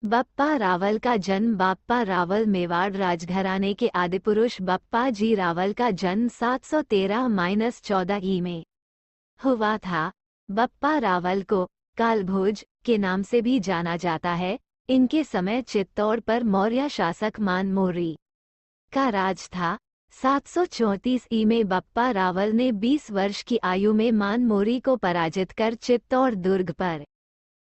बप्पा रावल का जन्म बप्पा रावल मेवाड़ राजघराने के आदिपुरुष बप्पा जी रावल का जन्म 713-14 ई में हुआ था। बप्पा रावल को कालभोज के नाम से भी जाना जाता है। इनके समय चित्तौड़ पर मौर्य शासक मानमोरी का राज था। 734 ई में बप्पा रावल ने 20 वर्ष की आयु में मानमोरी को पराजित कर चित्तौड़ दुर्ग पर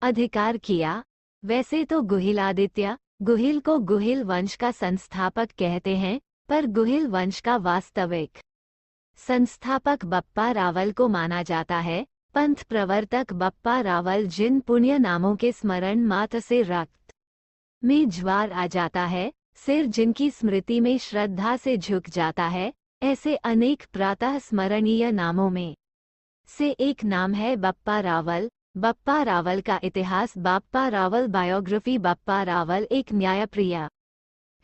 अधिकार किया। वैसे तो गुहिलादित्य गुहिल को गुहिल वंश का संस्थापक कहते हैं, पर गुहिल वंश का वास्तविक संस्थापक बप्पा रावल को माना जाता है। पंथ प्रवर्तक बप्पा रावल जिन पुण्य नामों के स्मरण मात्र से रक्त में ज्वार आ जाता है, सिर जिनकी स्मृति में श्रद्धा से झुक जाता है, ऐसे अनेक प्रातः स्मरणीय नामों में से एक नाम है बप्पा रावल। बप्पा रावल का इतिहास बप्पा रावल बायोग्राफी बप्पा रावल एक न्यायप्रिय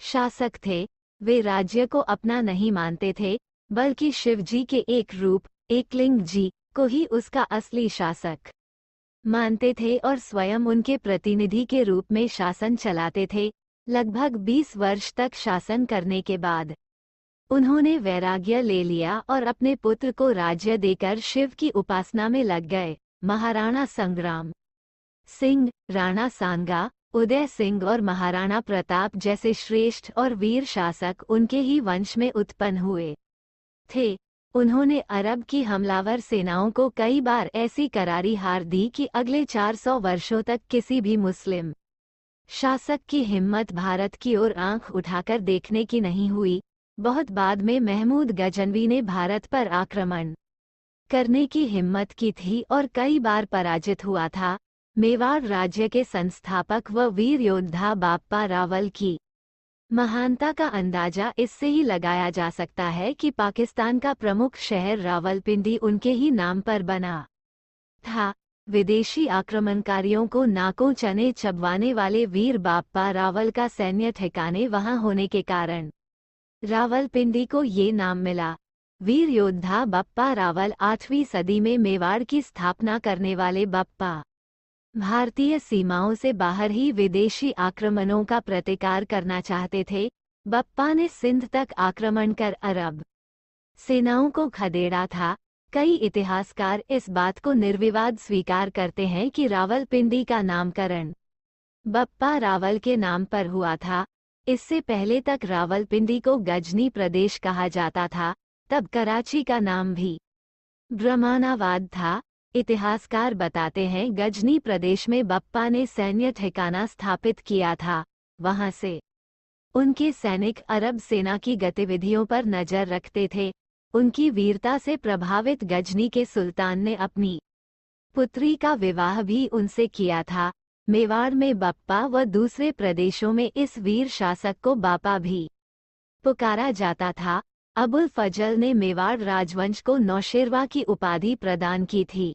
शासक थे। वे राज्य को अपना नहीं मानते थे, बल्कि शिवजी के एक रूप एकलिंग जी को ही उसका असली शासक मानते थे और स्वयं उनके प्रतिनिधि के रूप में शासन चलाते थे। लगभग 20 वर्ष तक शासन करने के बाद उन्होंने वैराग्य ले लिया और अपने पुत्र को राज्य देकर शिव की उपासना में लग गए। महाराणा संग्राम सिंह, राणा सांगा, उदय सिंह और महाराणा प्रताप जैसे श्रेष्ठ और वीर शासक उनके ही वंश में उत्पन्न हुए थे। उन्होंने अरब की हमलावर सेनाओं को कई बार ऐसी करारी हार दी कि अगले 400 वर्षों तक किसी भी मुस्लिम शासक की हिम्मत भारत की ओर आंख उठाकर देखने की नहीं हुई। बहुत बाद में महमूद गजनवी ने भारत पर आक्रमण करने की हिम्मत की थी और कई बार पराजित हुआ था। मेवाड़ राज्य के संस्थापक व वीर योद्धा बप्पा रावल की महानता का अंदाजा इससे ही लगाया जा सकता है कि पाकिस्तान का प्रमुख शहर रावलपिंडी उनके ही नाम पर बना था। विदेशी आक्रमणकारियों को नाकों चने चबवाने वाले वीर बप्पा रावल का सैन्य ठिकाने वहां होने के कारण रावलपिंडी को ये नाम मिला। वीर योद्धा बप्पा रावल 8वीं सदी में मेवाड़ की स्थापना करने वाले बप्पा भारतीय सीमाओं से बाहर ही विदेशी आक्रमणों का प्रतिकार करना चाहते थे। बप्पा ने सिंध तक आक्रमण कर अरब सेनाओं को खदेड़ा था। कई इतिहासकार इस बात को निर्विवाद स्वीकार करते हैं कि रावलपिंडी का नामकरण बप्पा रावल के नाम पर हुआ था। इससे पहले तक रावलपिंडी को गजनी प्रदेश कहा जाता था, तब कराची का नाम भी ब्रह्मानाबाद था। इतिहासकार बताते हैं गजनी प्रदेश में बप्पा ने सैन्य ठिकाना स्थापित किया था। वहां से उनके सैनिक अरब सेना की गतिविधियों पर नजर रखते थे। उनकी वीरता से प्रभावित गजनी के सुल्तान ने अपनी पुत्री का विवाह भी उनसे किया था। मेवाड़ में बप्पा व दूसरे प्रदेशों में इस वीर शासक को बापा भी पुकारा जाता था। अबुल फजल ने मेवाड़ राजवंश को नौशेरवा की उपाधि प्रदान की थी।